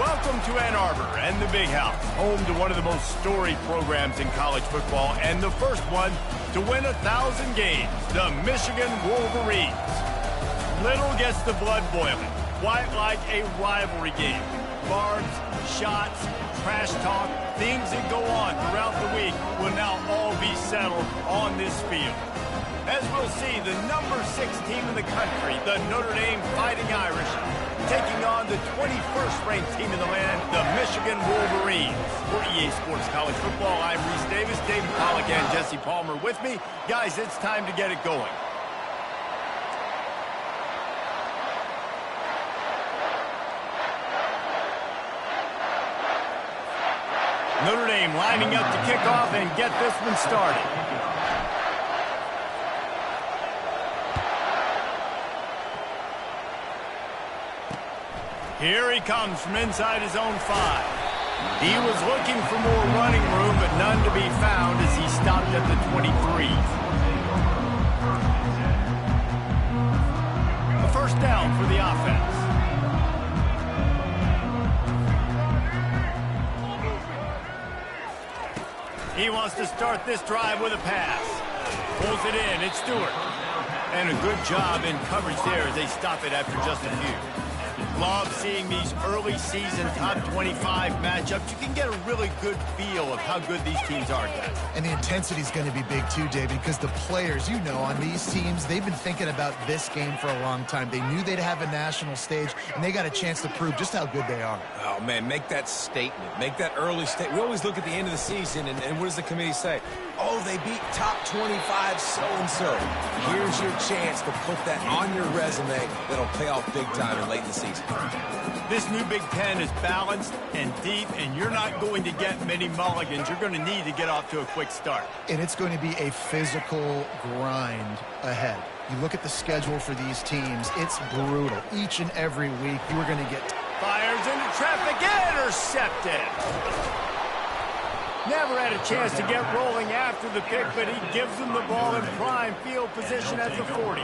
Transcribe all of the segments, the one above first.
Welcome to Ann Arbor and the Big House, home to one of the most storied programs in college football and the first one to win 1,000 games, the Michigan Wolverines. Little gets the blood boiling, quite like a rivalry game. Barbs, shots, trash talk, things that go on throughout the week will now all be settled on this field. As we'll see, the number 6 team in the country, the Notre Dame Fighting Irish, taking on the 21st ranked team in the land, the Michigan Wolverines. For EA Sports College Football, I'm Reese Davis, David Pollack, and Jesse Palmer with me. Guys, it's time to get it going. Notre Dame lining up to kick off and get this one started. Here he comes from inside his own 5. He was looking for more running room, but none to be found as he stopped at the 23. A first down for the offense. He wants to start this drive with a pass. Pulls it in. It's Stewart. And a good job in coverage there as they stop it after just a few. Love seeing these early season top 25 matchups. You can get a really good feel of how good these teams are, guys. And the intensity is going to be big too, David, because the players, you know, on these teams, they've been thinking about this game for a long time. They knew they'd have a national stage, and they got a chance to prove just how good they are. Oh, man, make that statement. Make that early statement. We always look at the end of the season, and what does the committee say? Oh, they beat top 25 so-and-so. Here's your chance to put that on your resume that'll pay off big time and late in the season. This new Big Ten is balanced and deep, and you're not going to get many mulligans. You're going to need to get off to a quick start. And it's going to be a physical grind ahead. You look at the schedule for these teams, it's brutal. Each and every week, you are going to get... Fires into traffic, intercepted. Never had a chance to get rolling after the pick, but he gives them the ball in prime field position at the 40.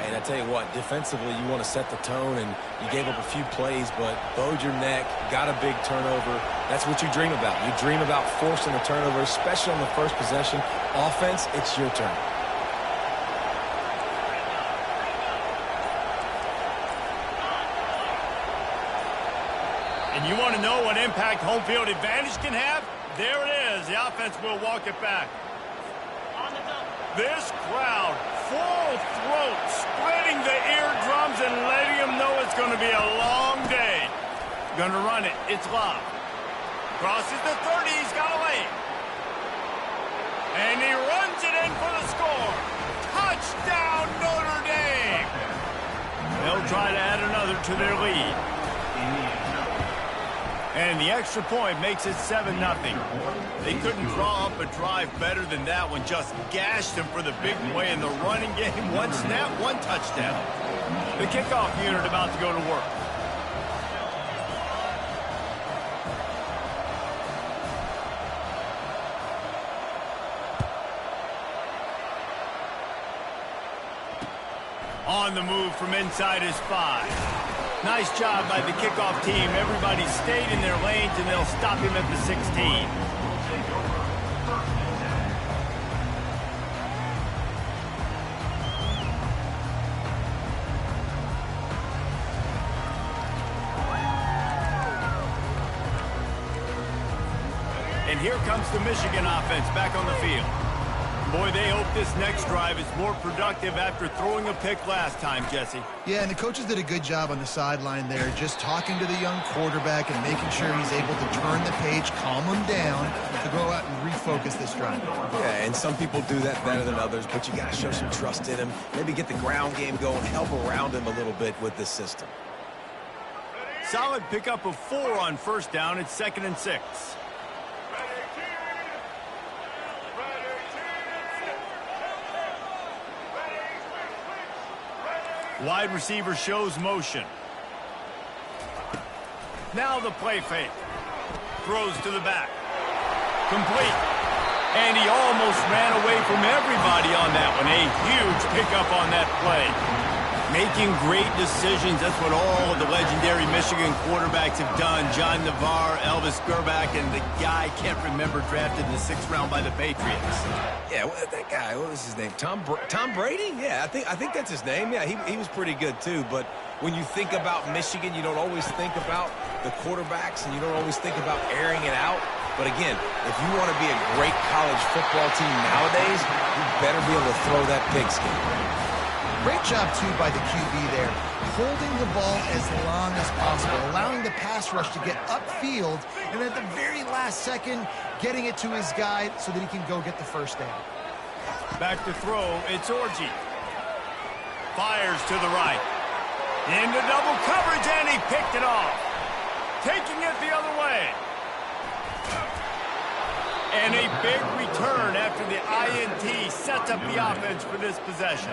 And I tell you what, defensively, you want to set the tone, and you gave up a few plays, but bowed your neck, got a big turnover. That's what you dream about. You dream about forcing a turnover, especially on the first possession. Offense, it's your turn. And you want to know what impact home field advantage can have? There it is. The offense will walk it back. This crowd, full throat, spreading the eardrums and letting them know it's going to be a long day. Going to run it. It's Love. Crosses the 30. He's got a lane. And he runs it in for the score. Touchdown, Notre Dame. They'll try to add another to their lead. And the extra point makes it 7-0. They couldn't draw up a drive better than that one. Just gashed them for the big play in the running game. One snap, one touchdown. The kickoff unit about to go to work. On the move from inside his 5. Nice job by the kickoff team. Everybody stayed in their lanes, and they'll stop him at the 16. And here comes the Michigan offense back on the field. Boy, they hope this next drive is more productive after throwing a pick last time, Jesse. Yeah, and the coaches did a good job on the sideline there, just talking to the young quarterback and making sure he's able to turn the page, calm him down, to go out and refocus this drive. Yeah, and some people do that better than others, but you got to show some trust in him, maybe get the ground game going, help around him a little bit with this system. Solid pickup of 4 on first down. It's 2nd and 6. Wide receiver shows motion. Now the play fake. Throws to the back. Complete. And he almost ran away from everybody on that one. A huge pickup on that play. Making great decisions. That's what all of the legendary Michigan quarterbacks have done. John Navarre, Elvis Gerbach, and the guy, can't remember, drafted in the 6th round by the Patriots. Yeah, that guy, what was his name? Tom Brady? Yeah, I think that's his name. Yeah, he was pretty good too. But when you think about Michigan, you don't always think about the quarterbacks, and you don't always think about airing it out. But again, if you want to be a great college football team nowadays, you better be able to throw that pigskin. Great job, too, by the QB there, holding the ball as long as possible, allowing the pass rush to get upfield, and at the very last second, getting it to his guy so that he can go get the first down. Back to throw, it's Orji. Fires to the right. Into double coverage, and he picked it off. Taking it the other way. And a big return after the INT sets up the offense for this possession.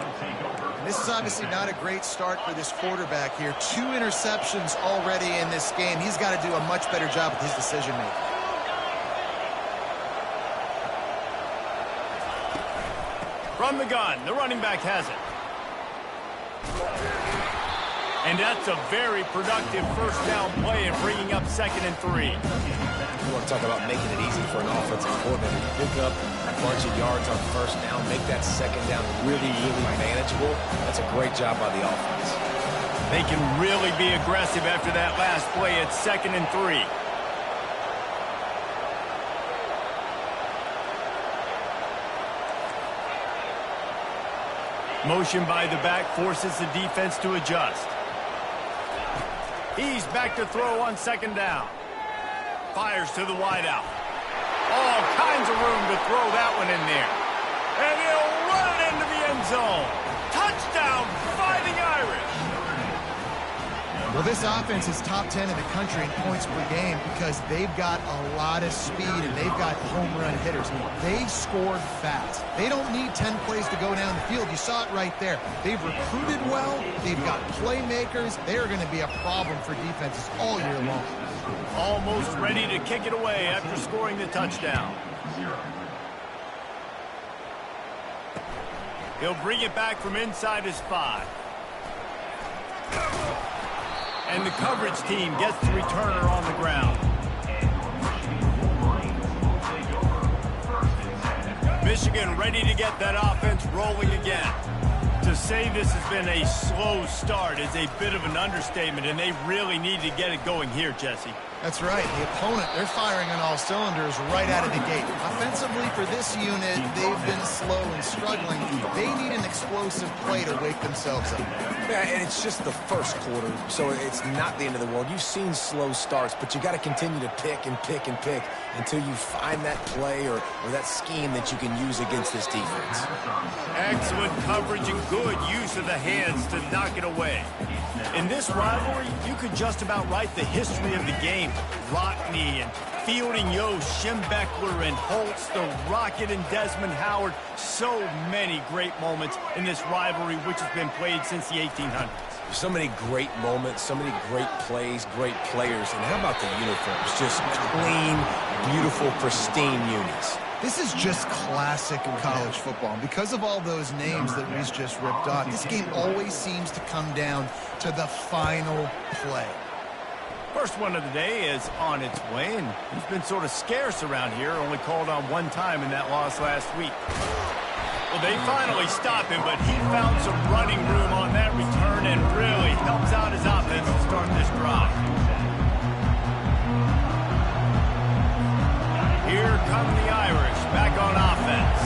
This is obviously not a great start for this quarterback here. 2 interceptions already in this game. He's got to do a much better job with his decision-making. From the gun, the running back has it. And that's a very productive first down play and bringing up 2nd and 3. You want to talk about making it easy for an offensive coordinator to pick up a bunch of yards on first down, make that 2nd down really, really manageable. That's a great job by the offense. They can really be aggressive after that last play. It's 2nd and 3. Motion by the back forces the defense to adjust. He's back to throw on 2nd down. Fires to the wideout. All kinds of room to throw that one in there. And he'll run it into the end zone. Touchdown, Fighting Irish. Well, this offense is top 10 in the country in points per game because they've got a lot of speed and they've got home run hitters. They scored fast. They don't need 10 plays to go down the field. You saw it right there. They've recruited well. They've got playmakers. They're going to be a problem for defenses all year long. Almost ready to kick it away after scoring the touchdown. He'll bring it back from inside his 5. And the coverage team gets the returner on the ground. Michigan ready to get that offense rolling again. To say this has been a slow start is a bit of an understatement, and they really need to get it going here, Jesse. That's right. The opponent, they're firing on all cylinders right out of the gate. Offensively, for this unit, they've been slow and struggling. They need an explosive play to wake themselves up. Yeah, and it's just the first quarter, so it's not the end of the world. You've seen slow starts, but you got to continue to pick and pick and pick until you find that play or that scheme that you can use against this defense. Excellent coverage and good use of the hands to knock it away. In this rivalry, you could just about write the history of the game. Rockney and Fielding Yost, Schembechler and Holtz, the Rocket and Desmond Howard. So many great moments in this rivalry, which has been played since the 1800s. So many great moments, so many great plays, great players. And how about the uniforms? Just clean, beautiful, pristine unis. This is just classic college football. And because of all those names that Reese just ripped off, this game always seems to come down to the final play. First one of the day is on its way, and he's been sort of scarce around here, only called on 1 time in that loss last week. Well, they finally stop him, but he found some running room on that return and really helps out his offense to start this drive. Here come the Irish back on offense.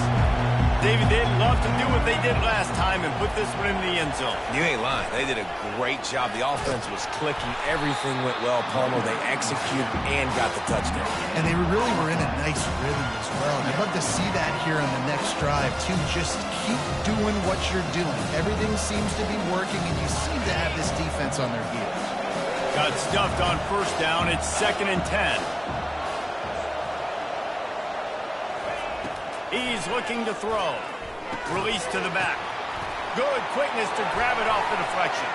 David, they'd love to do what they did last time and put this one in the end zone. You ain't lying. They did a great job. The offense was clicking. Everything went well, Palmer. They executed and got the touchdown. And they really were in a nice rhythm as well. I'd love to see that here on the next drive, too. Just keep doing what you're doing. Everything seems to be working, and you seem to have this defense on their heels. Got stuffed on first down. It's 2nd and 10. He's looking to throw. Release to the back. Good quickness to grab it off the deflection.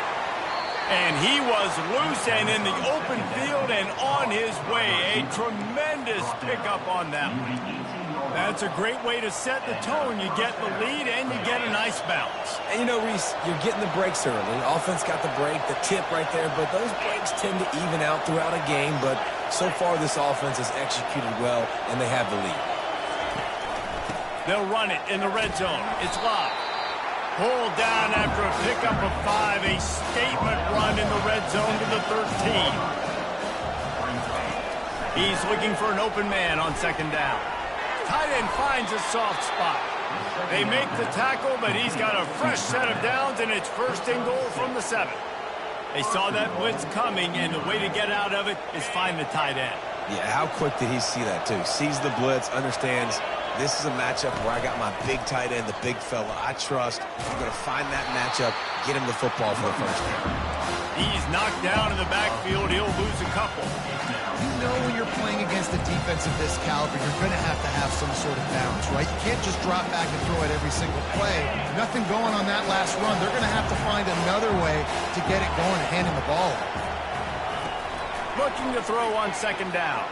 And he was loose and in the open field and on his way. A tremendous pickup on that one. That's a great way to set the tone. You get the lead and you get a nice bounce. And you know, Reese, you're getting the breaks early. Offense got the break, the tip right there, but those breaks tend to even out throughout a game. But so far, this offense has executed well, and they have the lead. They'll run it in the red zone. It's locked. Pulled down after a pickup of 5. A statement run in the red zone to the 13. He's looking for an open man on second down. Tight end finds a soft spot. They make the tackle, but he's got a fresh set of downs, and it's first and goal from the 7. They saw that blitz coming, and the way to get out of it is find the tight end. Yeah, how quick did he see that, too? Sees the blitz, understands this is a matchup where I got my big tight end, the big fella I trust. I'm going to find that matchup, get him the football for the first down. He's knocked down in the backfield. He'll lose a couple. You know when you're playing against a defense of this caliber, you're going to have some sort of balance, right? You can't just drop back and throw it every single play. Nothing going on that last run. They're going to have to find another way to get it going and hand him the ball. Looking to throw on second down.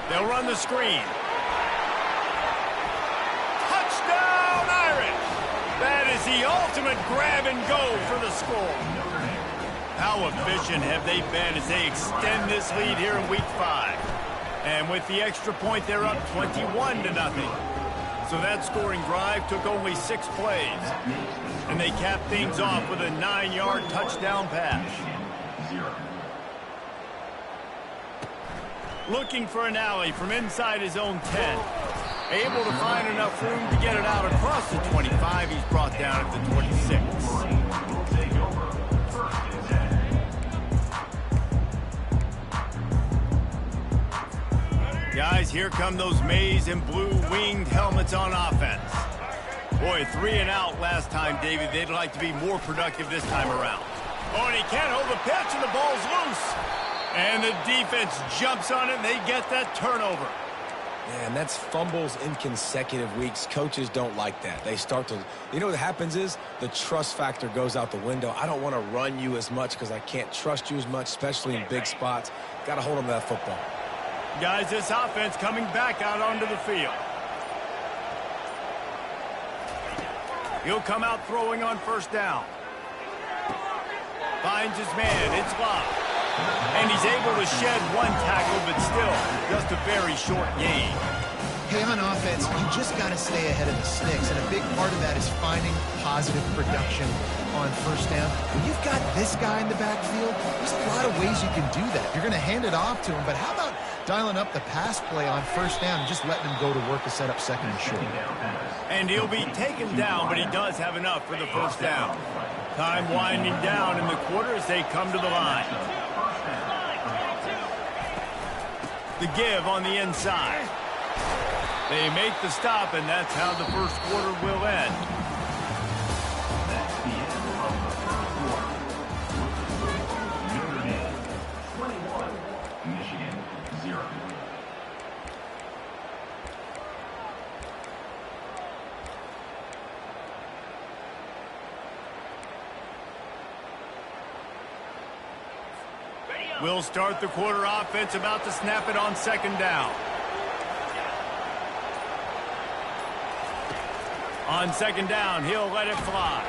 They'll run the screen. Touchdown, Irish! That is the ultimate grab and go for the score. How efficient have they been as they extend this lead here in Week 5? And with the extra point, they're up 21-0. So that scoring drive took only 6 plays. And they capped things off with a 9-yard touchdown pass. Looking for an alley from inside his own 10. Able to find enough room to get it out across the 25. He's brought down at the 26. Guys, here come those maize and blue winged helmets on offense. Boy, 3 and out last time, David. They'd like to be more productive this time around. Oh, and he can't hold the pitch, and the ball's loose. And the defense jumps on it, and they get that turnover. Yeah, and that's fumbles in consecutive weeks. Coaches don't like that. They start to, you know what happens is the trust factor goes out the window. I don't want to run you as much because I can't trust you as much, especially in big spots. Got to hold on to that football. Guys, this offense coming back out onto the field. He'll come out throwing on first down. Finds his man. It's locked. And he's able to shed 1 tackle, but still just a very short gain. Hey, on offense, you just got to stay ahead of the sticks, and a big part of that is finding positive production on first down. When you've got this guy in the backfield, there's a lot of ways you can do that. You're going to hand it off to him, but how about dialing up the pass play on first down and just letting him go to work to set up second and short? And he'll be taken down, but he does have enough for the first down. Time winding down in the quarter as they come to the line. The give on the inside. They make the stop, and that's how the first quarter will end. We'll start the quarter offense, about to snap it on second down. On second down, he'll let it fly.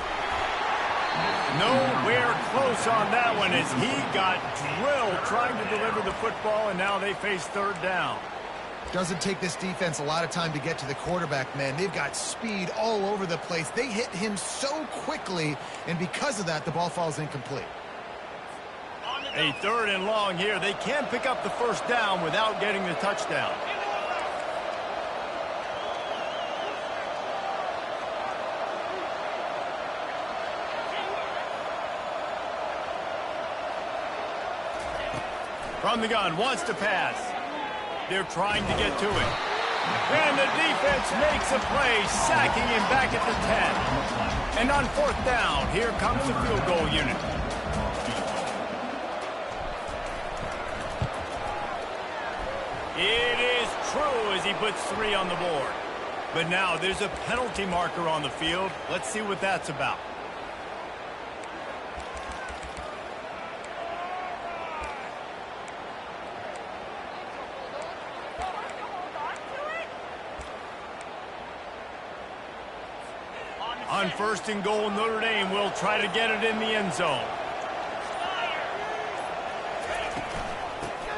Nowhere close on that one as he got drilled trying to deliver the football, and now they face third down. Doesn't take this defense a lot of time to get to the quarterback, man. They've got speed all over the place. They hit him so quickly, and because of that, the ball falls incomplete. A 3rd and long here. They can pick up the first down without getting the touchdown. From the gun, wants to pass. They're trying to get to it. And the defense makes a play, sacking him back at the 10. And on 4th down, here comes the field goal unit. It is true as he puts 3 on the board. But now there's a penalty marker on the field. Let's see what that's about. On first and goal, Notre Dame will try to get it in the end zone.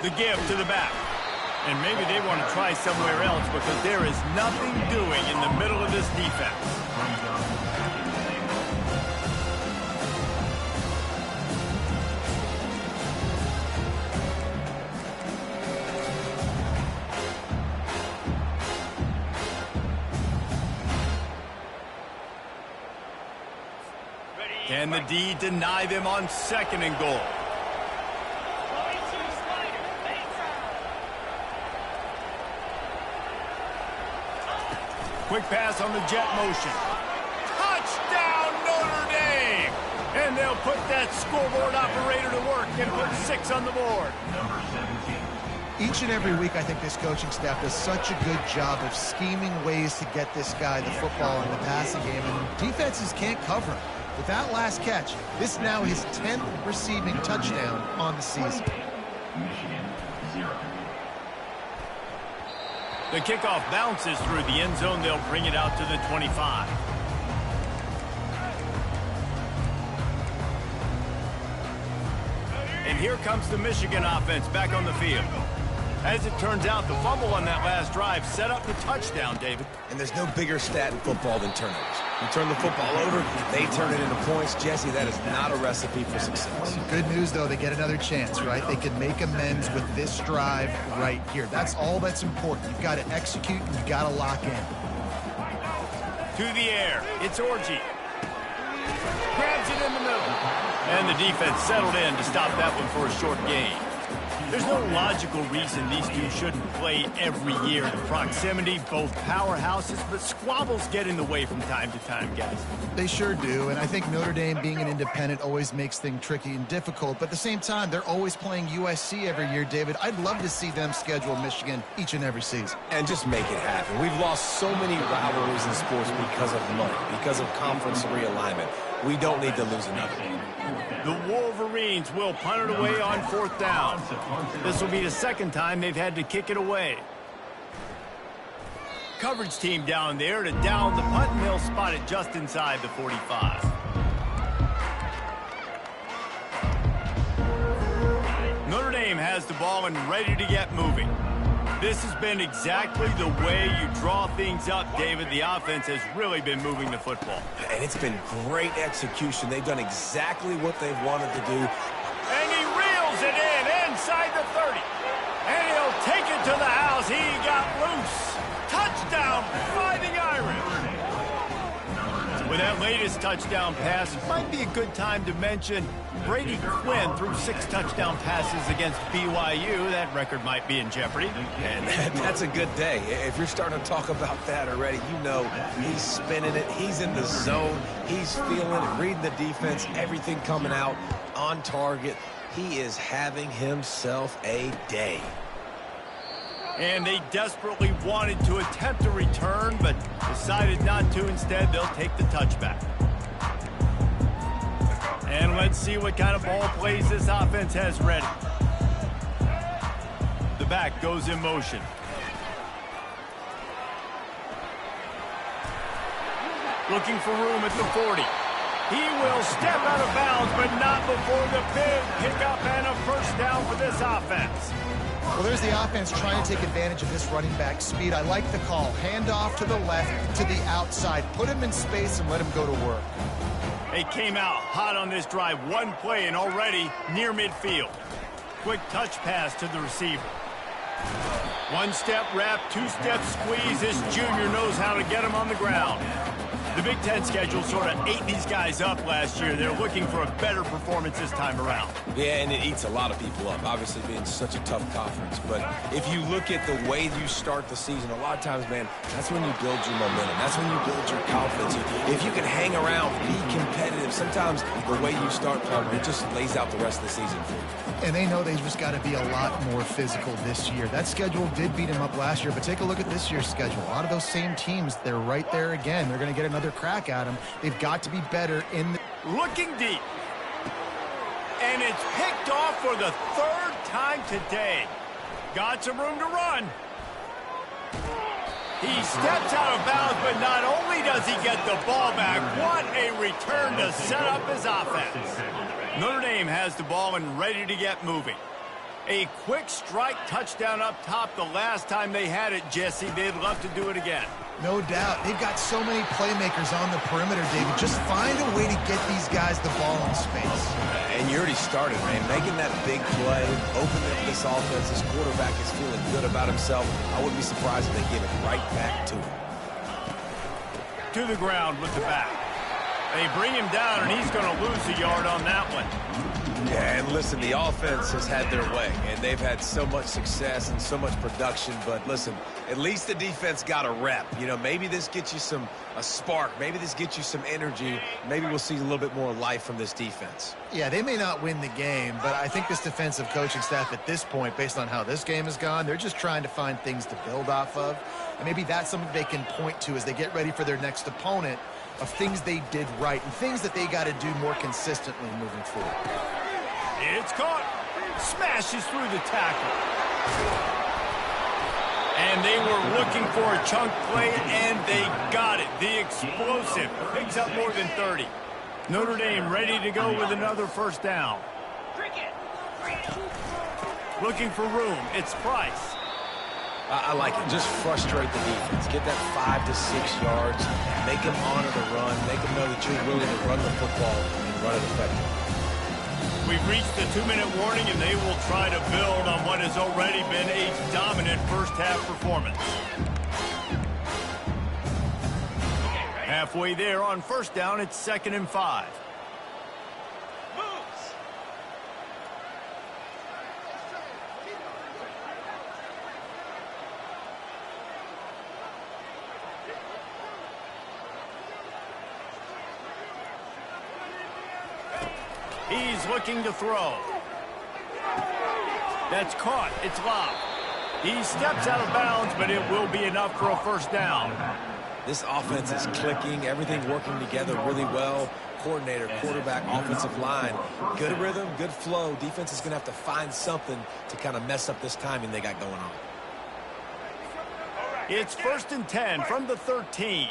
The give to the back. And maybe they want to try somewhere else because there is nothing doing in the middle of this defense. Can the D deny them on second and goal? Quick pass on the jet motion. Touchdown, Notre Dame! And they'll put that scoreboard operator to work and put 6 on the board. Each and every week, I think this coaching staff does such a good job of scheming ways to get this guy the football in the passing game, and defenses can't cover him. With that last catch, this is now his 10th receiving touchdown on the season. The kickoff bounces through the end zone. They'll bring it out to the 25. And here comes the Michigan offense back on the field. As it turns out, the fumble on that last drive set up the touchdown, David. And there's no bigger stat in football than turnovers. You turn the football over, they turn it into points. Jesse, that is not a recipe for success. Good news, though, they get another chance, right? They can make amends with this drive right here. That's all that's important. You've got to execute, and you've got to lock in. To the air, it's Orji. Grabs it in the middle. And the defense settled in to stop that one for a short gain. There's no logical reason these two shouldn't play every year in proximity, both powerhouses, but squabbles get in the way from time to time, guys. They sure do, and I think Notre Dame being an independent always makes things tricky and difficult, but at the same time, they're always playing USC every year, David. I'd love to see them schedule Michigan each and every season. And just make it happen. We've lost so many rivalries in sports because of money, because of conference realignment. We don't need to lose another one. The Wolverines will punt it away on 4th down. This will be the second time they've had to kick it away. Coverage team down there to down the punt, and they'll spot it just inside the 45. Notre Dame has the ball and ready to get moving. This has been exactly the way you draw things up, David. The offense has really been moving the football. And it's been great execution. They've done exactly what they've wanted to do. And he reels it in inside the 30. And he'll take it to the house. He got loose. Touchdown, Fighting Irish. With that latest touchdown pass, might be a good time to mention Brady Quinn threw 6 touchdown passes against BYU. That record might be in jeopardy. And that's a good day. If you're starting to talk about that already, you know he's spinning it. He's in the zone. He's feeling it, reading the defense, everything coming out on target. He is having himself a day. And they desperately wanted to attempt a return, but decided not to. Instead, they'll take the touchback. And let's see what kind of ball plays this offense has ready. The back goes in motion. Looking for room at the 40. He will step out of bounds, but not before the big pickup and a first down for this offense. Well, there's the offense trying to take advantage of this running back speed. I like the call. Hand off to the left, to the outside. Put him in space and let him go to work. They came out hot on this drive. One play and already near midfield. Quick touch pass to the receiver. One-step wrap, two-step squeeze. This junior knows how to get him on the ground. The Big Ten schedule sort of ate these guys up last year. They're looking for a better performance this time around. Yeah, and it eats a lot of people up, obviously being such a tough conference. But if you look at the way you start the season, a lot of times, man, that's when you build your momentum. That's when you build your confidence. If you can hang around, be competitive, sometimes the way you start, it just lays out the rest of the season for you. And they know they've just got to be a lot more physical this year. That schedule did beat them up last year, but take a look at this year's schedule. A lot of those same teams, they're right there again. They're going to get another crack at them. They've got to be better in the... Looking deep. And it's picked off for the third time today. Got some room to run. He steps out of bounds, but not only does he get the ball back, what a return to set up his offense. Notre Dame has the ball and ready to get moving. A quick strike touchdown up top the last time they had it, Jesse. They'd love to do it again. No doubt. They've got so many playmakers on the perimeter, David. Just find a way to get these guys the ball in space. And you already started, man. Making that big play, opening up this offense. This quarterback is feeling good about himself. I wouldn't be surprised if they give it right back to him. To the ground with the back. They bring him down, and he's going to lose a yard on that one. Yeah, and listen, the offense has had their way, and they've had so much success and so much production. But listen, at least the defense got a rep. You know, maybe this gets you a spark. Maybe this gets you some energy. Maybe we'll see a little bit more life from this defense. Yeah, they may not win the game, but I think this defensive coaching staff at this point, based on how this game has gone, they're just trying to find things to build off of. And maybe that's something they can point to as they get ready for their next opponent, of things they did right and things that they got to do more consistently moving forward. It's caught. Smashes through the tackle. And they were looking for a chunk play, and they got it. The explosive picks up more than 30. Notre Dame ready to go with another first down. Looking for room. It's Price. I like it. Just frustrate the defense. Get that 5 to 6 yards. Make them honor the run. Make them know that you're willing to run the football and run it effectively. We've reached the 2-minute warning, and they will try to build on what has already been a dominant first-half performance. Halfway there on first down, it's 2nd and 5. He's looking to throw. That's caught. It's locked. He steps out of bounds, but it will be enough for a first down. This offense is clicking. Everything working together really well. Coordinator, quarterback, offensive line. Good rhythm, good flow. Defense is going to have to find something to kind of mess up this timing they got going on. It's 1st and 10 from the 13.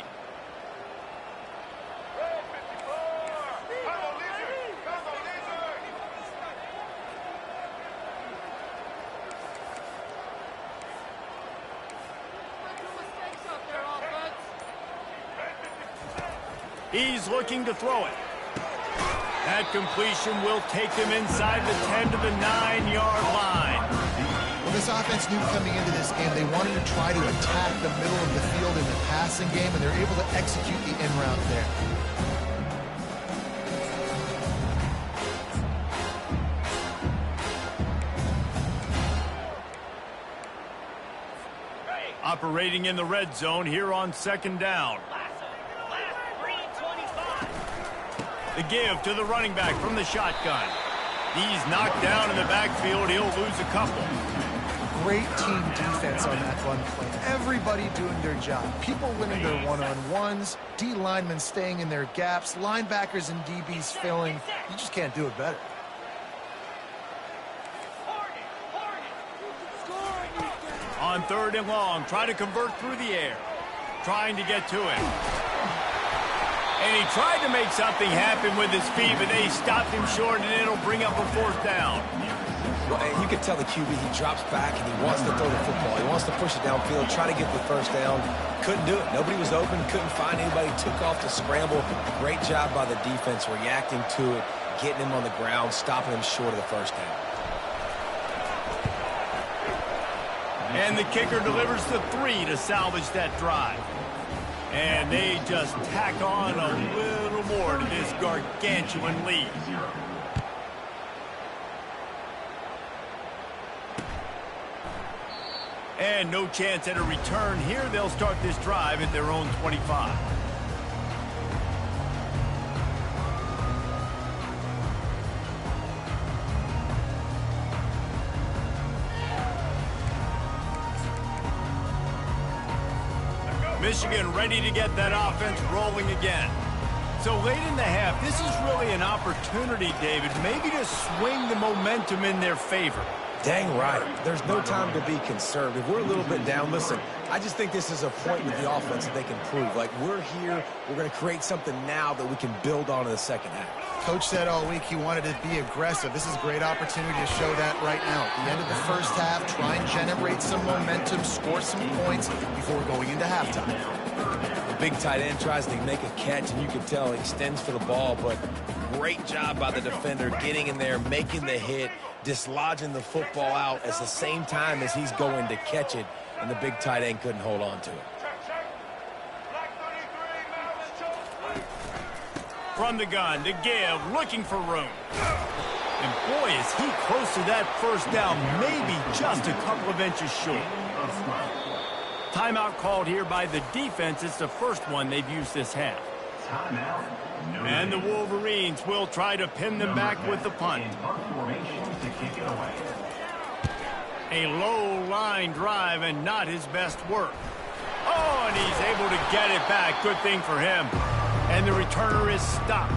He's looking to throw it. That completion will take them inside the 10 to the 9-yard line. Well, this offense knew coming into this game they wanted to try to attack the middle of the field in the passing game, and they're able to execute the in route there. Operating in the red zone here on 2nd down. The give to the running back from the shotgun. He's knocked down in the backfield. He'll lose a couple. Great team defense on that run play. Everybody doing their job. People winning their one-on-ones, D linemen staying in their gaps, linebackers and DBs filling. You just can't do it better. On 3rd and long, trying to convert through the air. Trying to get to him. And he tried to make something happen with his feet, but they stopped him short, and it'll bring up a 4th down. Well, and you can tell the QB, he drops back, and he wants to throw the football. He wants to push it downfield, try to get the first down. Couldn't do it. Nobody was open, couldn't find anybody, took off to scramble. Great job by the defense reacting to it, getting him on the ground, stopping him short of the first down. And the kicker delivers the 3 to salvage that drive. And they just tack on a little more to this gargantuan lead. And no chance at a return here. They'll start this drive at their own 25. Michigan ready to get that offense rolling again. So late in the half, this is really an opportunity, David, maybe to swing the momentum in their favor. Dang right. There's no time to be conservative. We're a little bit down. Listen, I just think this is a point with the offense that they can prove. Like, we're here, we're going to create something now that we can build on in the second half. Coach said all week he wanted to be aggressive. This is a great opportunity to show that right now. At the end of the first half, try and generate some momentum, score some points before going into halftime. The big tight end tries to make a catch, and you can tell he extends for the ball, but great job by the defender getting in there, making the hit, dislodging the football out at the same time as he's going to catch it, and the big tight end couldn't hold on to it. From the gun to give, looking for room. And boy, is he close to that first down, maybe just a couple of inches short. Timeout called here by the defense. It's the first one they've used this half. And the Wolverines will try to pin them back with the punt. A low line drive and not his best work. Oh, and he's able to get it back. Good thing for him. And the returner is stopped.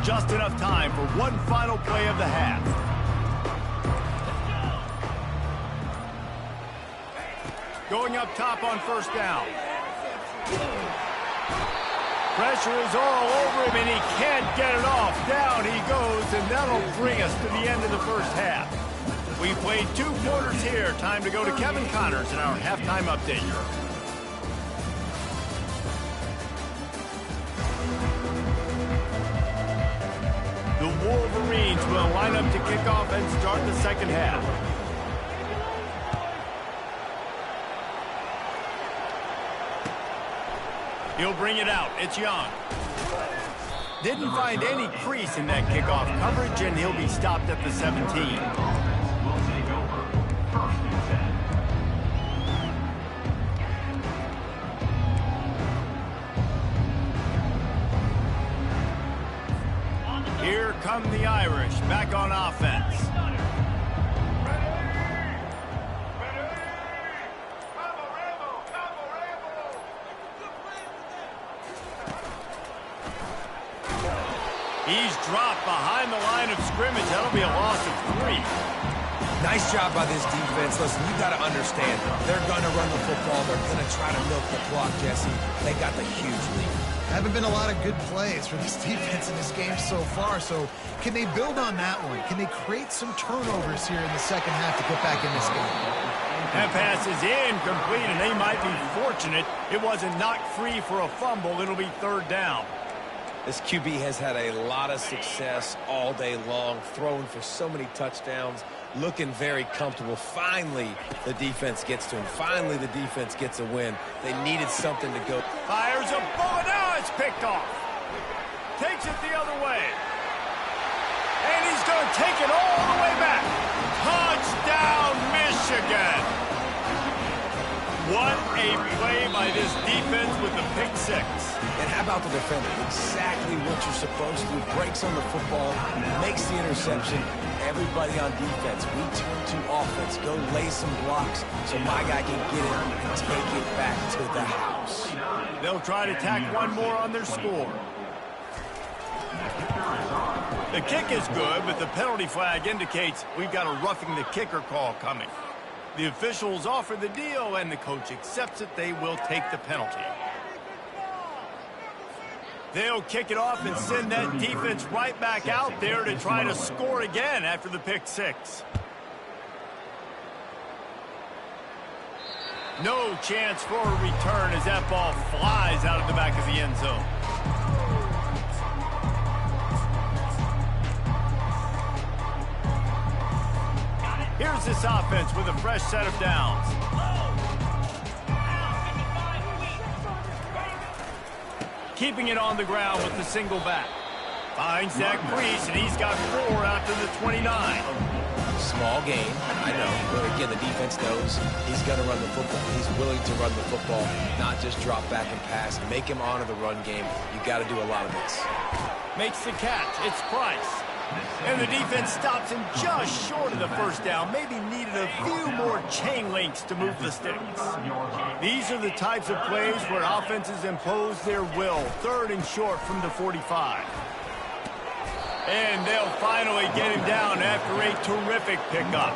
Just enough time for one final play of the half. Going up top on first down. Pressure is all over him, and he can't get it off. Down he goes, and that'll bring us to the end of the first half. We played 2 quarters here. Time to go to Kevin Connors in our halftime update. The Wolverines will line up to kick off and start the second half. He'll bring it out. It's Young. Didn't find any crease in that kickoff coverage, and he'll be stopped at the 17. Here come the Irish, back on offense. He's dropped behind the line of scrimmage. That'll be a loss of 3. Nice job by this defense. Listen, you got to understand, they're going to run the football. They're going to try to milk the clock, Jesse. They got the huge lead. Haven't been a lot of good plays for this defense in this game so far, so can they build on that one? Can they create some turnovers here in the second half to get back in this game? That pass is incomplete, and they might be fortunate it wasn't knocked free for a fumble. It'll be third down. This QB has had a lot of success all day long, throwing for so many touchdowns, looking very comfortable. Finally, the defense gets to him. Finally, the defense gets a win. They needed something to go. Fires a bullet. Now it's picked off. Takes it the other way. And he's going to take it all the way back. Touchdown, Michigan. What a play by this defense with the pick 6. And how about the defender? Exactly what you're supposed to do. Breaks on the football, makes the interception. Everybody on defense, we turn to offense. Go lay some blocks so my guy can get it and take it back to the house. They'll try to tack one more on their score. The kick is good, but the penalty flag indicates we've got a roughing the kicker call coming. The officials offer the deal, and the coach accepts it. They will take the penalty. They'll kick it off and send that defense right back out there to try to score again after the pick 6. No chance for a return as that ball flies out of the back of the end zone. Here's this offense with a fresh set of downs. Keeping it on the ground with the single back. Finds that crease, and he's got 4 out to the 29. Small gain, I know. But again, the defense knows he's going to run the football. He's willing to run the football, not just drop back and pass. Make him honor the run game. You got to do a lot of this. Makes the catch. It's Price. And the defense stops him just short of the first down. Maybe needed a few more more chain links to move the sticks. These are the types of plays where offenses impose their will. 3rd and short from the 45. And they'll finally get him down after a terrific pickup.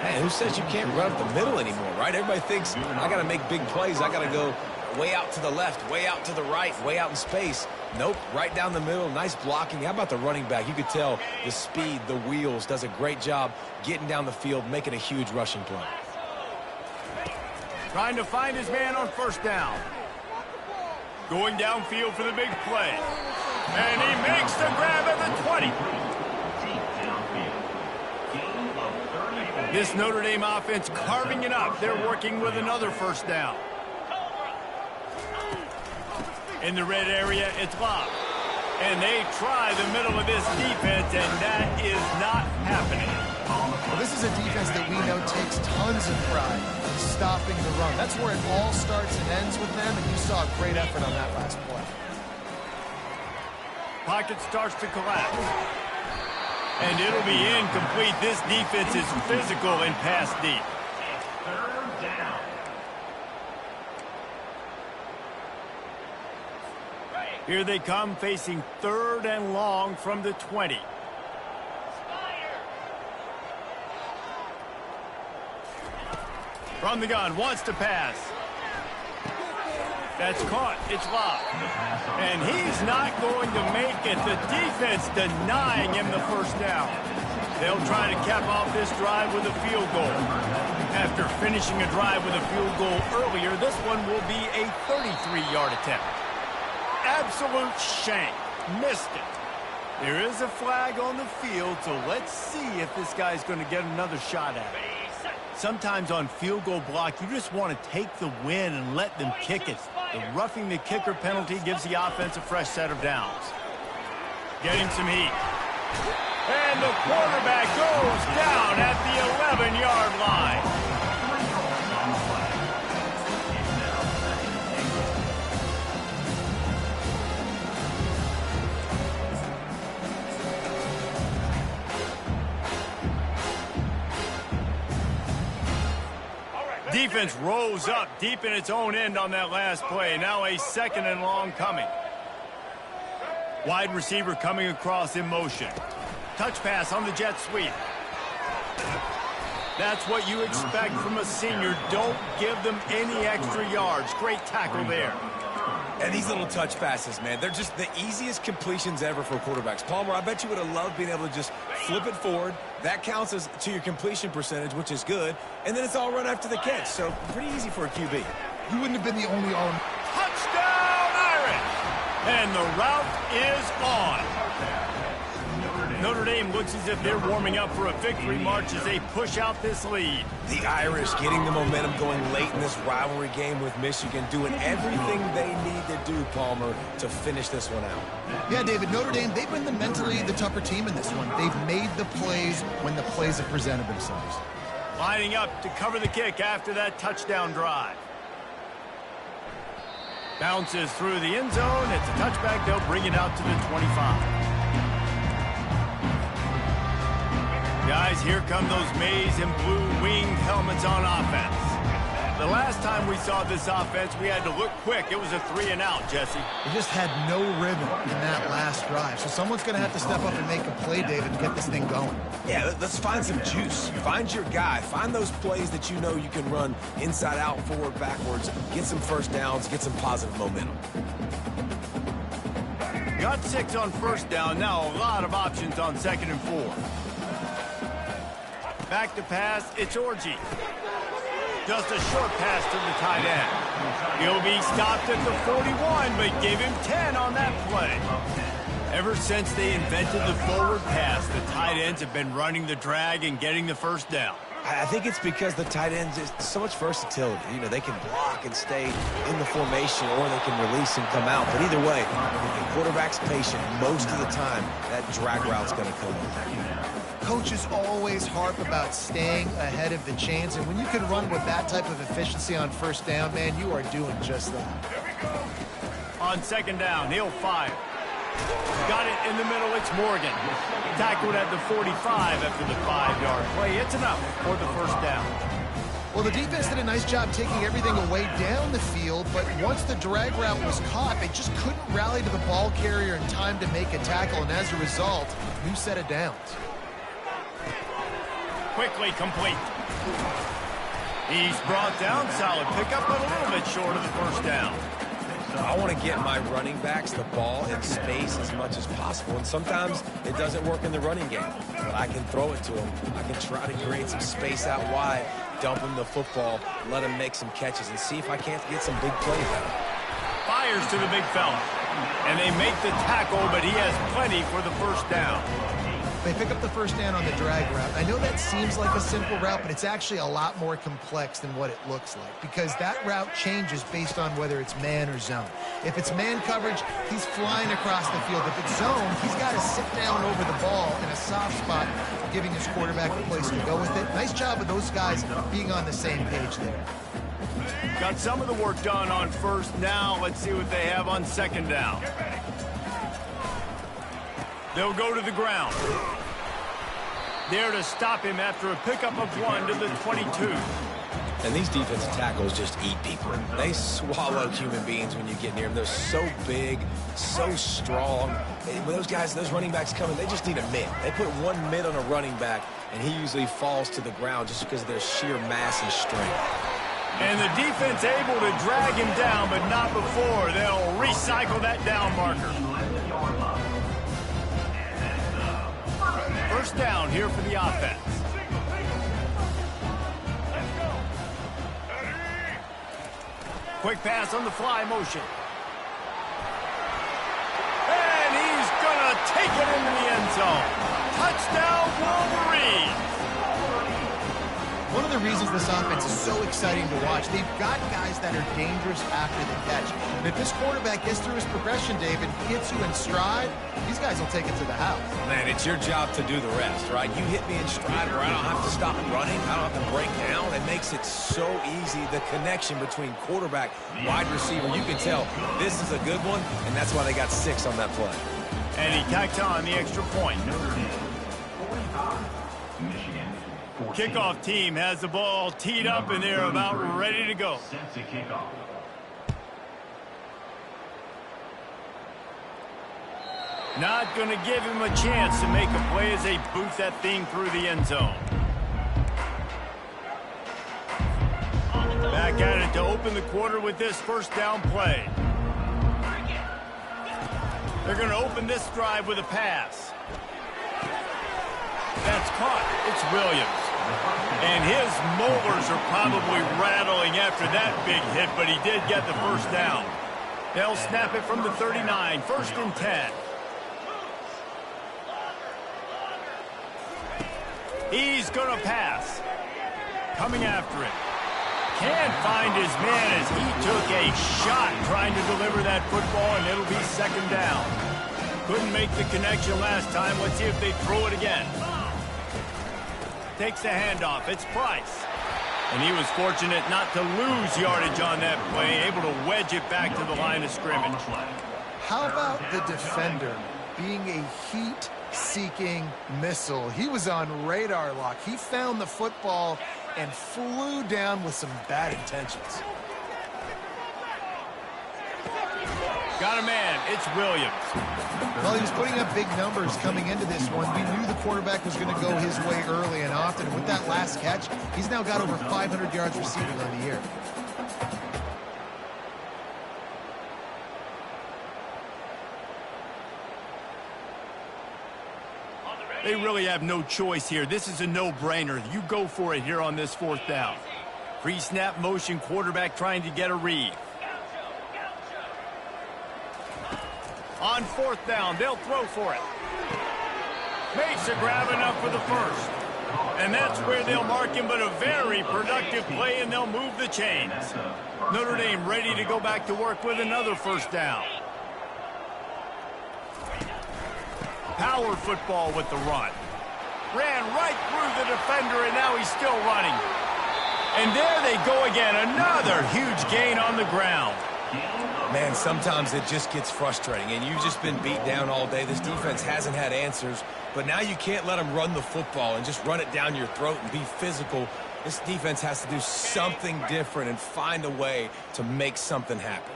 Man, who says you can't run up the middle anymore, right? Everybody thinks, I got to make big plays. I got to go way out to the left, way out to the right, way out in space. Nope, right down the middle. Nice blocking. How about the running back? You could tell the speed, the wheels, does a great job getting down the field, making a huge rushing play. Trying to find his man on 1st down. Going downfield for the big play. And he makes the grab at the 20. This Notre Dame offense carving it up. They're working with another 1st down. In the red area, it's Love. And they try the middle of this defense, and that is not happening. Well, this is a defense that we know takes tons of pride in stopping the run. That's where it all starts and ends with them, and you saw a great effort on that last play. Pocket starts to collapse. And it'll be incomplete. This defense is physical and pass deep. Here they come, facing 3rd and long from the 20. From the gun, wants to pass. That's caught. It's Love. And he's not going to make it. The defense denying him the 1st down. They'll try to cap off this drive with a field goal. After finishing a drive with a field goal earlier, this one will be a 33-yard attempt. Absolute shame. Missed it. There is a flag on the field, so let's see if this guy's going to get another shot at it. Sometimes on field goal block, you just want to take the win and let them kick it. The roughing the kicker penalty gives the offense a fresh set of downs. Getting some heat. And the quarterback goes down at the 11-yard line. Defense rose up deep in its own end on that last play. Now a 2nd and long coming. Wide receiver coming across in motion. Touch pass on the jet sweep. That's what you expect from a senior. Don't give them any extra yards. Great tackle there. And these little touch passes, man, they're just the easiest completions ever for quarterbacks. Palmer, I bet you would have loved being able to just flip it forward. That counts as to your completion percentage, which is good. And then it's all run after the catch, so pretty easy for a QB. You wouldn't have been the only on. Touchdown, Irish! And the route is on. Notre Dame looks as if they're warming up for a victory march as they push out this lead. The Irish getting the momentum going late in this rivalry game with Michigan, doing everything they need to do, Palmer, to finish this one out. Yeah, David, Notre Dame, they've been mentally the tougher team in this one. They've made the plays when the plays have presented themselves. Lining up to cover the kick after that touchdown drive. Bounces through the end zone. It's a touchback. They'll bring it out to the 25. Guys, here come those maize and blue winged helmets on offense. The last time we saw this offense, we had to look quick. It was a 3-and-out, Jesse. They just had no rhythm in that last drive. So someone's going to have to step up and make a play, David, to get this thing going. Yeah, let's find some juice. Find your guy. Find those plays that you know you can run inside out, forward, backwards. Get some 1st downs. Get some positive momentum. Got 6 on 1st down. Now a lot of options on 2nd and 4. Back to pass, it's Orji. Just a short pass to the tight end. He'll be stopped at the 41, but give him 10 on that play. Ever since they invented the forward pass, the tight ends have been running the drag and getting the 1st down. I think it's because the tight ends is so much versatility. You know, they can block and stay in the formation, or they can release and come out. But either way, if the quarterback's patient most of the time, that drag route's going to come in. Coaches always harp about staying ahead of the chains, and when you can run with that type of efficiency on 1st down, man, you are doing just that. On 2nd down, he'll fire. Got it in the middle, it's Morgan. Tackled at the 45 after the 5-yard play. It's enough for the 1st down. Well, the defense did a nice job taking everything away down the field, but once the drag route was caught, they just couldn't rally to the ball carrier in time to make a tackle, and as a result, new set of downs. Quickly complete. He's brought down, solid pickup, but a little bit short of the first down. I want to get my running backs the ball in space as much as possible, and sometimes it doesn't work in the running game, but I can throw it to them. I can try to create some space out wide, dump him the football, let him make some catches, and see if I can't get some big plays out of him. Fires to the big fella, and they make the tackle, but he has plenty for the first down. They pick up the first down on the drag route. I know that seems like a simple route, but it's actually a lot more complex than what it looks like because that route changes based on whether it's man or zone. If it's man coverage, he's flying across the field. If it's zone, he's got to sit down over the ball in a soft spot, giving his quarterback a place to go with it. Nice job of those guys being on the same page there. Got some of the work done on first. Now let's see what they have on second down. They'll go to the ground. There to stop him after a pickup of 1 to the 22. And these defensive tackles just eat people. They swallow human beings when you get near them. They're so big, so strong. When those guys, those running backs come in, they just need a mid. They put one mid on a running back, and he usually falls to the ground just because of their sheer mass and strength. And the defense able to drag him down, but not before. They'll recycle that down marker. First down here for the offense. Quick pass on the fly motion. And he's going to take it into the end zone. Touchdown, Wolverine. One of the reasons this offense is so exciting to watch, they've got guys that are dangerous after the catch. And if this quarterback gets through his progression, David, hits you in stride, these guys will take it to the house. Man, it's your job to do the rest, right? You hit me in stride where I don't have to stop running. I don't have to break down. It makes it so easy, the connection between quarterback, wide receiver. You can tell this is a good one, and that's why they got 6 on that play. And he tacked on the extra point. Kickoff team has the ball teed up, and they're about ready to go. Not going to give him a chance to make a play as they boot that thing through the end zone. Back at it to open the quarter with this first down play. They're going to open this drive with a pass. That's caught. It's Williams. And his molars are probably rattling after that big hit, but he did get the first down. They'll snap it from the 39, first and 10. He's going to pass. Coming after it. Can't find his man as he took a shot trying to deliver that football, and it'll be second down. Couldn't make the connection last time. Let's see if they throw it again. Takes the handoff. It's Price. And he was fortunate not to lose yardage on that play, able to wedge it back to the line of scrimmage. How about the defender being a heat-seeking missile? He was on radar lock. He found the football and flew down with some bad intentions. Got a man. It's Williams. Well, he was putting up big numbers coming into this one. We knew the quarterback was going to go his way early and often. And with that last catch, he's now got over 500 yards receiving on the year. They really have no choice here. This is a no-brainer. You go for it here on this fourth down. Pre-snap motion, quarterback trying to get a read. On fourth down, they'll throw for it. Makes a grab enough for the first. And that's where they'll mark him, but a very productive play, and they'll move the chains. Notre Dame ready to go back to work with another first down. Power football with the run. Ran right through the defender, and now he's still running. And there they go again. Another huge gain on the ground. Man, sometimes it just gets frustrating, and you've just been beat down all day. This defense hasn't had answers, but now you can't let them run the football and just run it down your throat and be physical. This defense has to do something different and find a way to make something happen.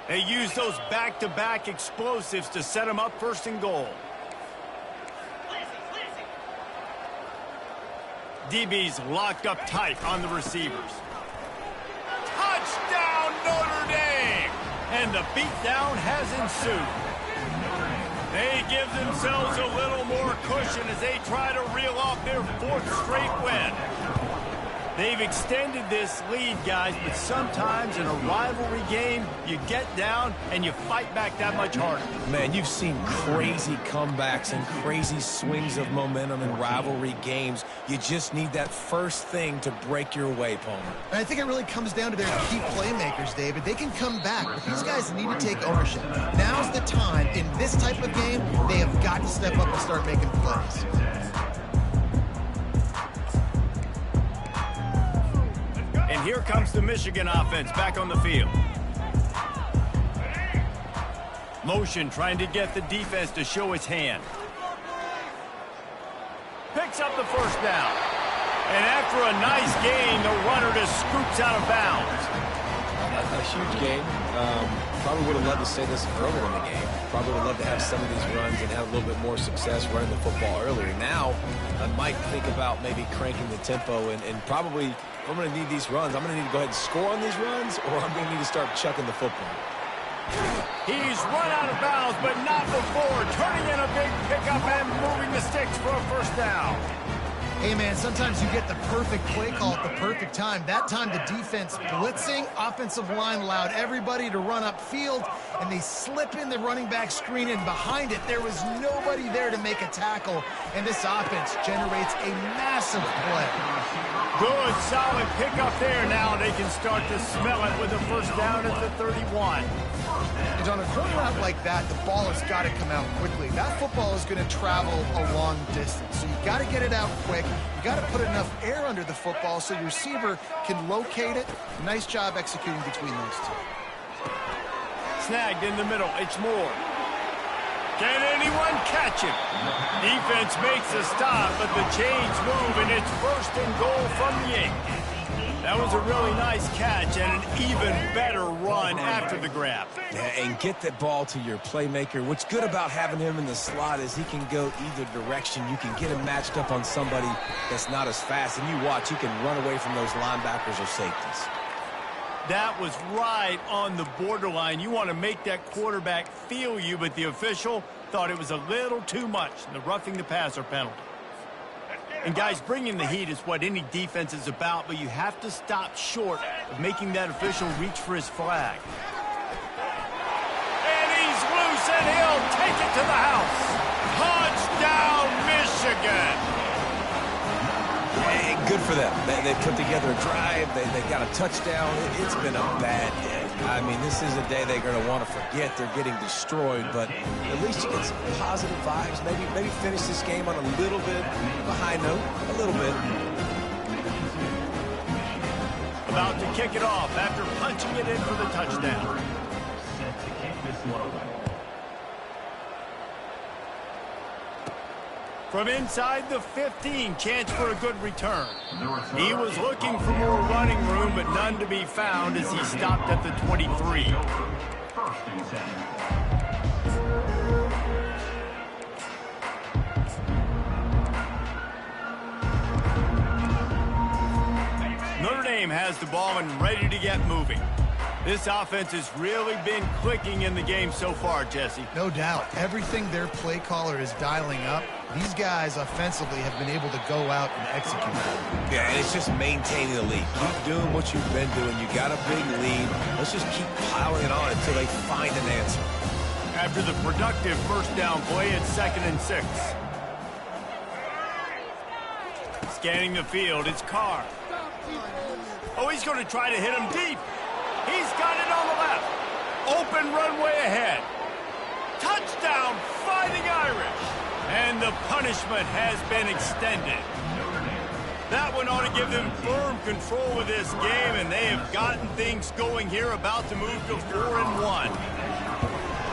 They use those back-to-back explosives to set them up first and goal. DB's locked up tight on the receivers. Touchdown, Notre Dame! And the beatdown has ensued. They give themselves a little more cushion as they try to reel off their 4th straight win. They've extended this lead, guys, but sometimes in a rivalry game, you get down and you fight back that much harder. Man, you've seen crazy comebacks and crazy swings of momentum in rivalry games. You just need that first thing to break your way, Palmer. And I think it really comes down to their key playmakers, David. They can come back, but these guys need to take ownership. Now's the time. In this type of game, they have got to step up and start making plays. And here comes the Michigan offense back on the field. Motion trying to get the defense to show its hand. Picks up the first down. And after a nice gain, the runner just scoops out of bounds. A huge game. Probably would have loved to say this earlier in the game. Probably would love to have some of these runs and have a little bit more success running the football earlier. Now, I might think about maybe cranking the tempo and probably, if I'm going to need these runs, I'm going to need to go ahead and score on these runs, or I'm going to need to start chucking the football. He's run out of bounds, but not before. Turning in a big pickup and moving the sticks for a first down. Hey, man, sometimes you get the perfect play call at the perfect time. That time the defense blitzing, offensive line allowed everybody to run upfield, and they slip in the running back screen, and behind it there was nobody there to make a tackle, and this offense generates a massive play. Good, solid pickup there. Now they can start to smell it with a first down at the 31. And on a corner route like that, the ball has got to come out quickly. That football is going to travel a long distance, so you got to get it out quick. You got to put enough air under the football so your receiver can locate it. Nice job executing between those two. Snagged in the middle. It's Moore. Can anyone catch him? Defense makes a stop, but the chains move, and it's first and goal from the 8. That was a really nice catch and an even better run after the grab. Yeah, and get that ball to your playmaker. What's good about having him in the slot is he can go either direction. You can get him matched up on somebody that's not as fast, and you watch, he can run away from those linebackers or safeties. That was right on the borderline. You want to make that quarterback feel you, but the official thought it was a little too much, the roughing the passer penalty. And, guys, bringing the heat is what any defense is about, but you have to stop short of making that official reach for his flag. And he's loose, and he'll take it to the house. Touchdown, Michigan! Hey, good for them. They put together a drive. They got a touchdown. It's been a bad day. I mean, this is a day they're going to want to forget. They're getting destroyed, but at least you get some positive vibes. Maybe finish this game on a little bit of a high note, a little bit. About to kick it off after punching it in for the touchdown. From inside the 15, chance for a good return. He was looking for more running room, but none to be found as he stopped at the 23. Notre Dame has the ball and ready to get moving. This offense has really been clicking in the game so far, Jesse. No doubt. Everything their play caller is dialing up, these guys offensively have been able to go out and execute. Yeah, and it's just maintaining the lead. Keep doing what you've been doing. You got a big lead. Let's just keep piling it on until they find an answer. After the productive first down play, it's 2nd and 6. Scanning the field, it's Carr. Oh, he's going to try to hit him deep. He's got it on the left. Open runway ahead. Touchdown, Fighting Irish. And the punishment has been extended. That one ought to give them firm control of this game, and they have gotten things going here, about to move to 4-1.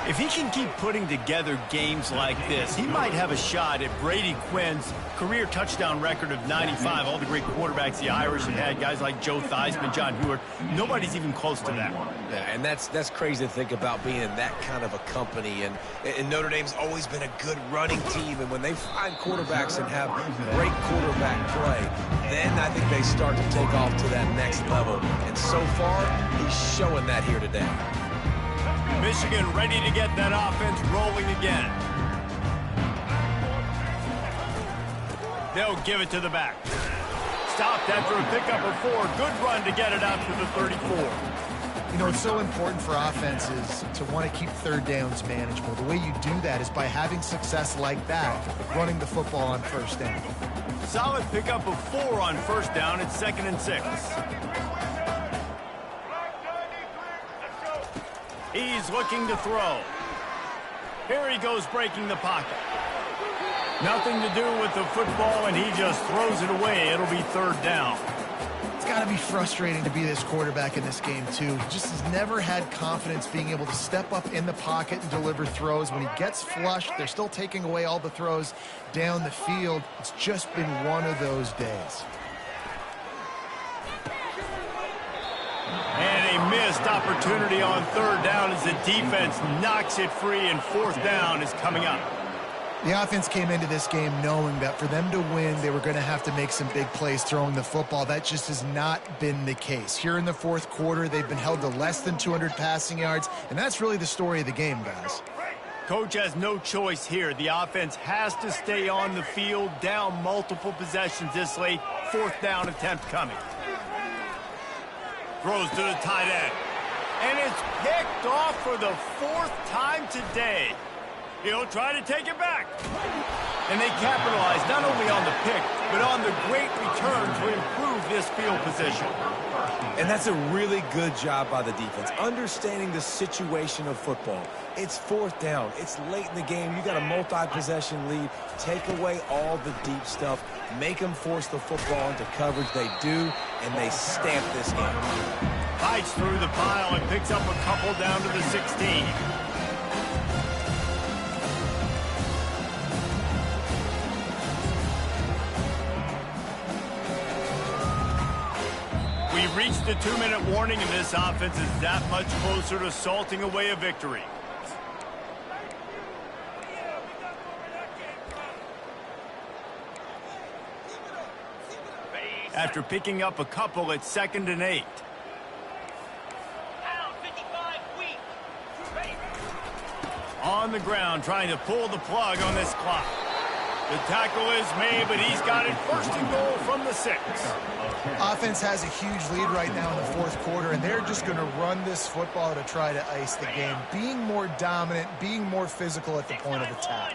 If he can keep putting together games like this, he might have a shot at Brady Quinn's career touchdown record of 95. All the great quarterbacks the Irish have had, guys like Joe Theismann, John Hewart, nobody's even close to that. Yeah, and that's crazy to think about being in that kind of a company. And Notre Dame's always been a good running team. And when they find quarterbacks and have great quarterback play, then I think they start to take off to that next level. And so far, he's showing that here today. Michigan ready to get that offense rolling again. They'll give it to the back. Stopped after a pickup of 4. Good run to get it out to the 34. You know, it's so important for offenses to want to keep third downs manageable. The way you do that is by having success like that, running the football on first down. Solid pickup of 4 on first down. It's 2nd and 6. He's looking to throw. Here he goes breaking the pocket. Nothing to do with the football, and he just throws it away. It'll be 3rd down. It's got to be frustrating to be this quarterback in this game, too. He just has never had confidence being able to step up in the pocket and deliver throws. When he gets flushed, they're still taking away all the throws down the field. It's just been one of those days. And a missed opportunity on 3rd down as the defense knocks it free, and 4th down is coming up. The offense came into this game knowing that for them to win, they were going to have to make some big plays throwing the football. That just has not been the case. Here in the 4th quarter, they've been held to less than 200 passing yards, and that's really the story of the game, guys. Coach has no choice here. The offense has to stay on the field, down multiple possessions this late. 4th down attempt coming. Throws to the tight end. And it's picked off for the 4th time today. He'll try to take it back. And they capitalize not only on the pick, but on the great return to improve this field position. And that's a really good job by the defense, understanding the situation of football. It's 4th down. It's late in the game. You got a multi-possession lead. Take away all the deep stuff. Make them force the football into coverage. They do, and they stamp this game. Fights through the pile and picks up a couple down to the 16. We've reached the 2-minute warning, and this offense is that much closer to salting away a victory. After picking up a couple, it's 2nd and 8. On the ground, trying to pull the plug on this clock. The tackle is made, but he's got it 1st and goal from the 6. Offense has a huge lead right now in the 4th quarter, and they're just going to run this football to try to ice the game. Being more dominant, being more physical at the point of attack.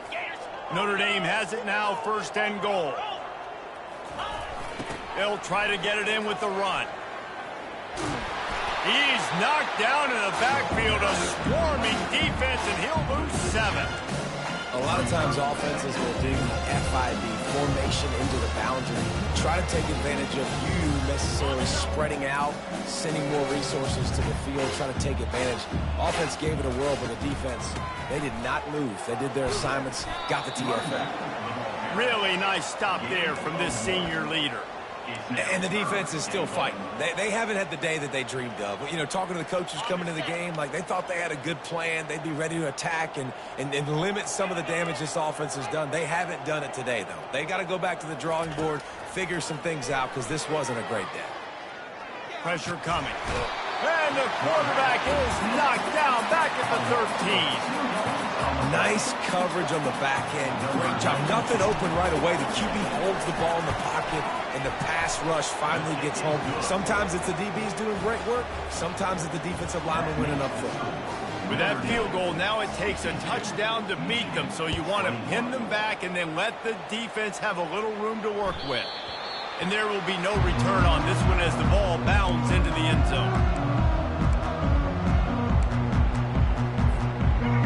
Notre Dame has it now, 1st and goal. They'll try to get it in with the run. He's knocked down in the backfield, a swarming defense, and he'll lose 7. A lot of times offenses will do FIB, formation into the boundary, try to take advantage of you necessarily spreading out, sending more resources to the field, trying to take advantage. Offense gave it a whirl, but the defense, they did not move. They did their assignments, got the TFL. Really nice stop there from this senior leader. And the defense is still fighting. They haven't had the day that they dreamed of. You know, talking to the coaches coming into the game, like they thought they had a good plan. They'd be ready to attack and limit some of the damage this offense has done. They haven't done it today, though. They got to go back to the drawing board, figure some things out, because this wasn't a great day. Pressure coming. And the quarterback is knocked down back at the 13. Nice coverage on the back end. Great job. Nothing open right away. The QB holds the ball in the pocket, and the pass rush finally gets home. Sometimes it's the DBs doing great work. Sometimes it's the defensive lineman winning up front. With that field goal, now it takes a touchdown to beat them, so you want to pin them back and then let the defense have a little room to work with. And there will be no return on this one as the ball bounds into the end zone.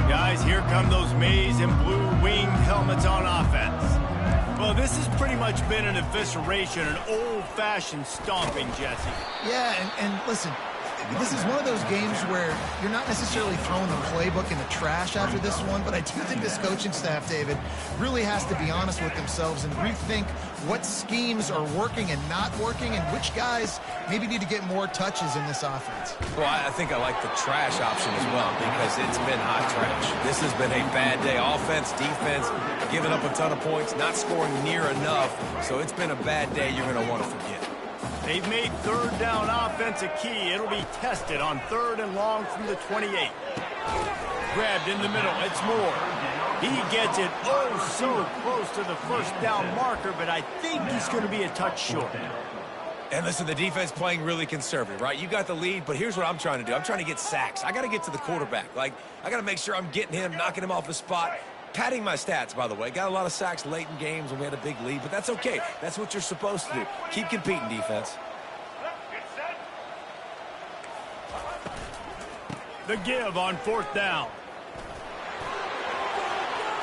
Guys, here come those maize and blue winged helmets on offense. Well, this has pretty much been an evisceration, an old-fashioned stomping, Jesse. Yeah, and listen, This is one of those games where you're not necessarily throwing the playbook in the trash after this one, but I do think this coaching staff, David, really has to be honest with themselves and rethink what schemes are working and not working and which guys maybe need to get more touches in this offense. Well, I think I like the trash option as well because it's been hot trash. This has been a bad day. Offense, defense, giving up a ton of points, not scoring near enough. So it's been a bad day you're going to want to forget. They've made third down offense a key. It'll be tested on 3rd and long from the 28. Grabbed in the middle. It's Moore. He gets it so close to the first down marker, but I think he's going to be a touch short. And listen, the defense playing really conservative, right? You got the lead, but here's what I'm trying to do. I'm trying to get sacks. I got to get to the quarterback. Like, I got to make sure I'm getting him, knocking him off his spot. Padding my stats, by the way. Got a lot of sacks late in games when we had a big lead, but that's okay. That's what you're supposed to do. Keep competing, defense. The give on 4th down.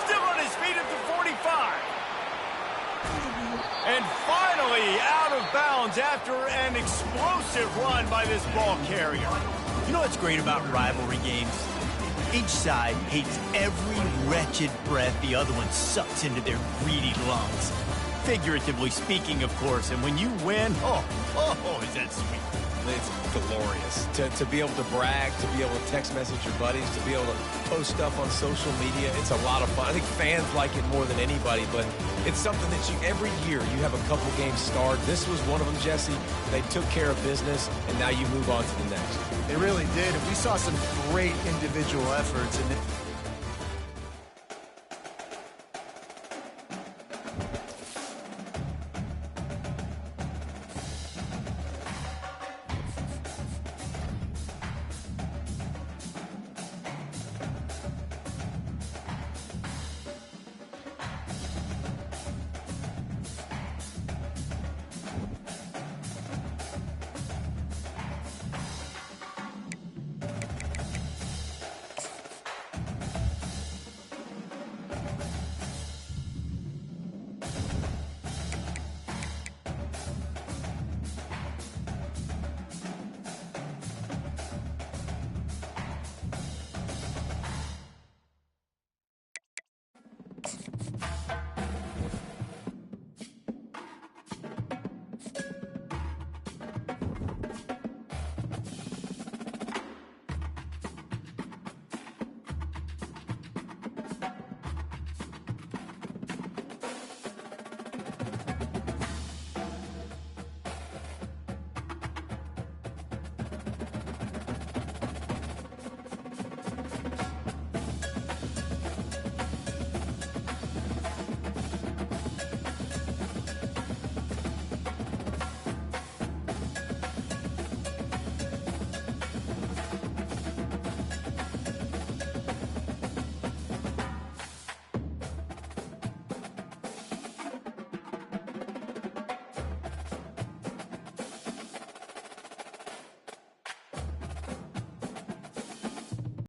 Still on his feet at the 45. And finally out of bounds after an explosive run by this ball carrier. You know what's great about rivalry games? Each side hates every wretched breath the other one sucks into their greedy lungs. Figuratively speaking, of course, and when you win, oh, is that sweet. It's glorious. To be able to brag, to be able to text message your buddies, to be able to post stuff on social media, it's a lot of fun. I think fans like it more than anybody, but it's something that every year you have a couple games start. This was one of them, Jesse. They took care of business, and now you move on to the next. They really did, and we saw some great individual efforts. And